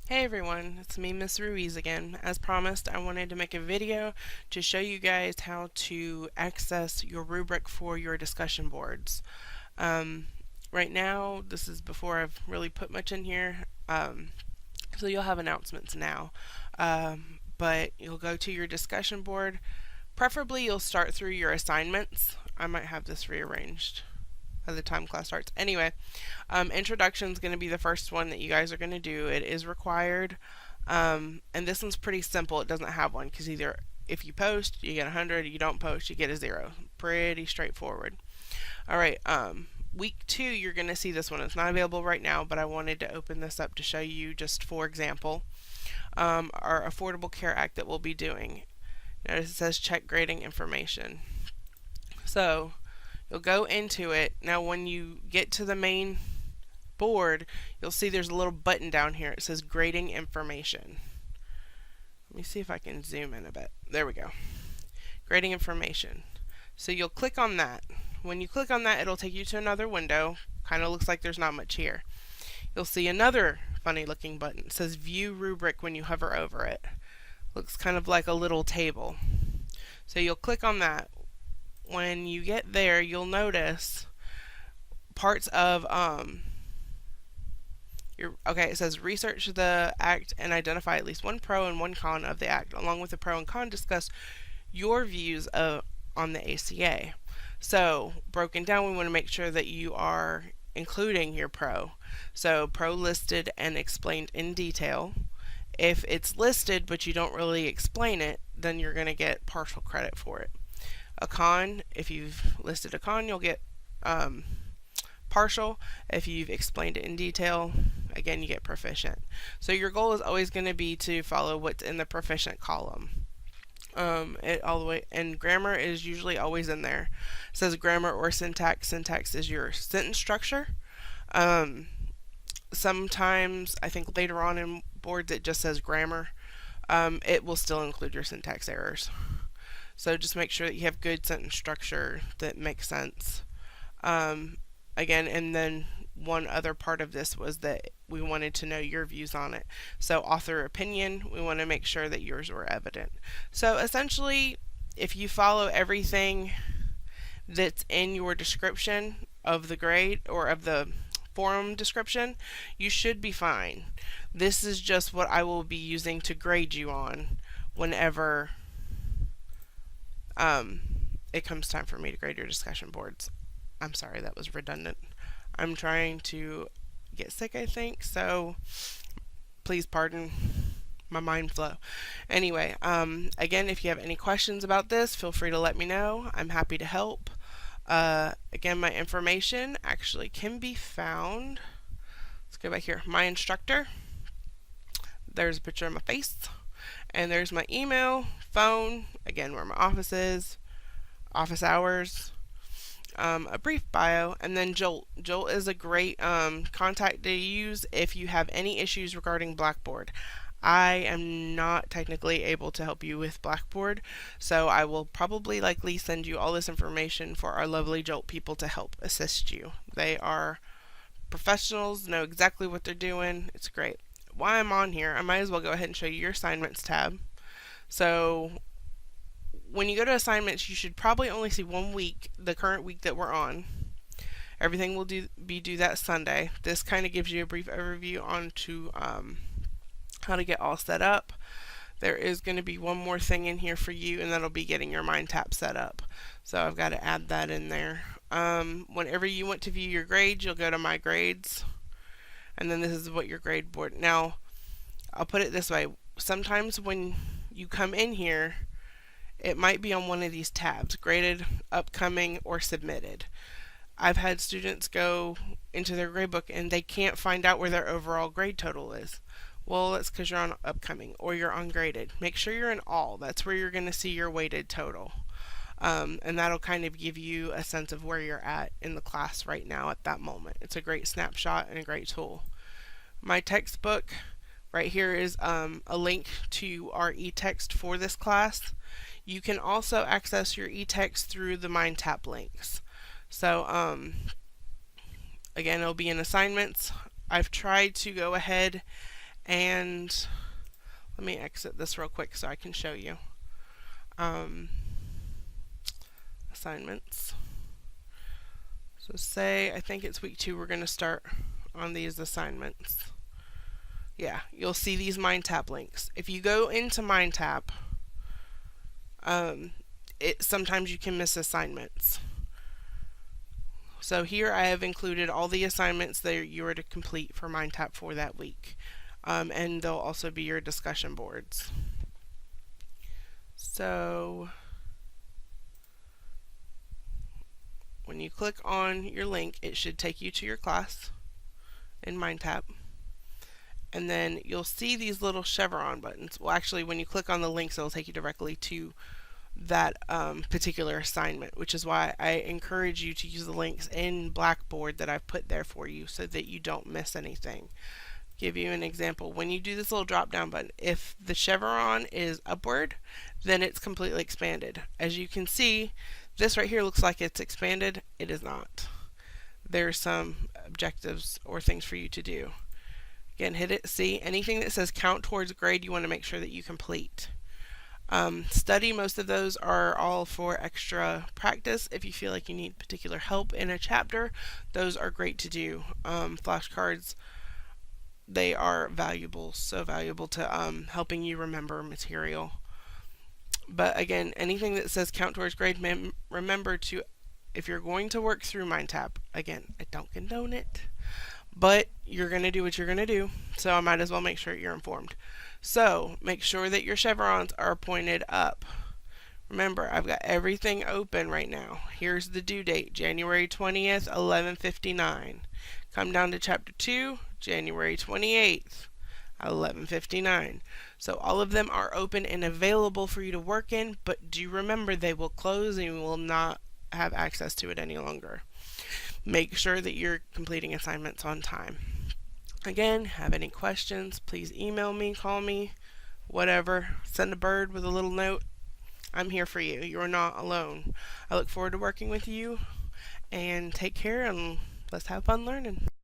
Hey everyone, it's me, Miss Ruiz again. As promised, I wanted to make a video to show you guys how to access your rubric for your discussion boards. Um, right now, this is before I've really put much in here, so you'll have announcements now. But you'll go to your discussion board. Preferably, you'll start through your assignments. I might have this rearranged by the time class starts. Anyway, introduction is going to be the first one that you guys are going to do. It is required. And this one's pretty simple. It doesn't have one because either if you post, you get 100. You don't post, you get a 0. Pretty straightforward. All right. Week 2, you're going to see this one. It's not available right now, but I wanted to open this up to show you just for example our Affordable Care Act that we'll be doing. Notice it says check grading information. So you'll go into it. Now when you get to the main board, you'll see there's a little button down here. It says grading information. Let me see if I can zoom in a bit. There we go. Grading information. So you'll click on that. When you click on that, it'll take you to another window. Kind of looks like there's not much here. You'll see another funny looking button. It says view rubric when you hover over it. Looks kind of like a little table. So you'll click on that. When you get there, you'll notice parts of it says research the act and identify at least one pro and one con of the act. Along with the pro and con, discuss your views on the ACA. So broken down, we want to make sure that you are including your pro. So pro listed and explained in detail. If it's listed but you don't really explain it, then you're going to get partial credit for it. A con, if you've listed a con, you'll get partial. If you've explained it in detail, again, you get proficient. So your goal is always going to be to follow what's in the proficient column. All the way, and grammar is usually always in there. It says grammar or syntax. Syntax is your sentence structure. Sometimes, I think later on in boards, it just says grammar. It will still include your syntax errors. So just make sure that you have good sentence structure that makes sense. Again, and then one other part of this was that we wanted to know your views on it. So author opinion, we want to make sure that yours were evident. So essentially, if you follow everything that's in your description of the grade or of the forum description, you should be fine. This is just what I will be using to grade you on whenever it comes time for me to grade your discussion boards. I'm sorry, that was redundant. I'm trying to get sick, I think, so please pardon my mind flow. Anyway, again, if you have any questions about this, feel free to let me know. I'm happy to help. Again, my information actually can be found. Let's go back here. My instructor. There's a picture of my face. And there's my email, phone, again, where my office is, office hours, a brief bio, and then Jolt. Jolt is a great contact to use if you have any issues regarding Blackboard. I am not technically able to help you with Blackboard, so I will probably likely send you all this information for our lovely Jolt people to help assist you. They are professionals, know exactly what they're doing. It's great. While I'm on here, I might as well go ahead and show you your assignments tab. So when you go to assignments, you should probably only see 1 week, the current week that we're on. Everything will be due that Sunday. This kind of gives you a brief overview onto how to get all set up. There is going to be one more thing in here for you, and that'll be getting your MindTap set up. So I've got to add that in there. Whenever you want to view your grades, you'll go to My Grades, and then this is what your grade board. Now, I'll put it this way. Sometimes when you come in here, it might be on one of these tabs, graded, upcoming, or submitted. I've had students go into their gradebook and they can't find out where their overall grade total is. Well, that's because you're on upcoming or you're on graded. Make sure you're in all. That's where you're going to see your weighted total. And that'll kind of give you a sense of where you're at in the class right now at that moment. It's a great snapshot and a great tool. My textbook right here is a link to our e-text for this class. You can also access your e-text through the MindTap links. So again, it'll be in assignments. I've tried to go ahead And let me exit this real quick so I can show you. Assignments. So say, I think it's week 2, we're going to start on these assignments. Yeah, you'll see these MindTap links. If you go into MindTap, sometimes you can miss assignments. So here I have included all the assignments that you are to complete for MindTap for that week. And they'll also be your discussion boards. So when you click on your link, it should take you to your class in MindTap. And then you'll see these little chevron buttons. Well, actually, when you click on the links, it'll take you directly to that particular assignment, which is why I encourage you to use the links in Blackboard that I've put there for you so that you don't miss anything. Give you an example. When you do this little drop down button, if the chevron is upward, then it's completely expanded. As you can see, this right here looks like it's expanded. It is not. There's some objectives or things for you to do. Again, hit it. See, anything that says count towards grade, you want to make sure that you complete. Study, most of those are all for extra practice. If you feel like you need particular help in a chapter, those are great to do. Flashcards, they are valuable, so valuable to helping you remember material. But again, anything that says count towards grade, remember to, if you're going to work through MindTap, again, I don't condone it, but you're going to do what you're going to do, so I might as well make sure you're informed. So make sure that your chevrons are pointed up. Remember, I've got everything open right now. Here's the due date, January 20th, 11:59. Come down to Chapter 2, January 28th, 11:59. So all of them are open and available for you to work in, but do remember they will close and you will not have access to it any longer. Make sure that you're completing assignments on time. Again, have any questions, please email me, call me, whatever. Send a bird with a little note. I'm here for you. You're not alone. I look forward to working with you, and take care, and let's have fun learning.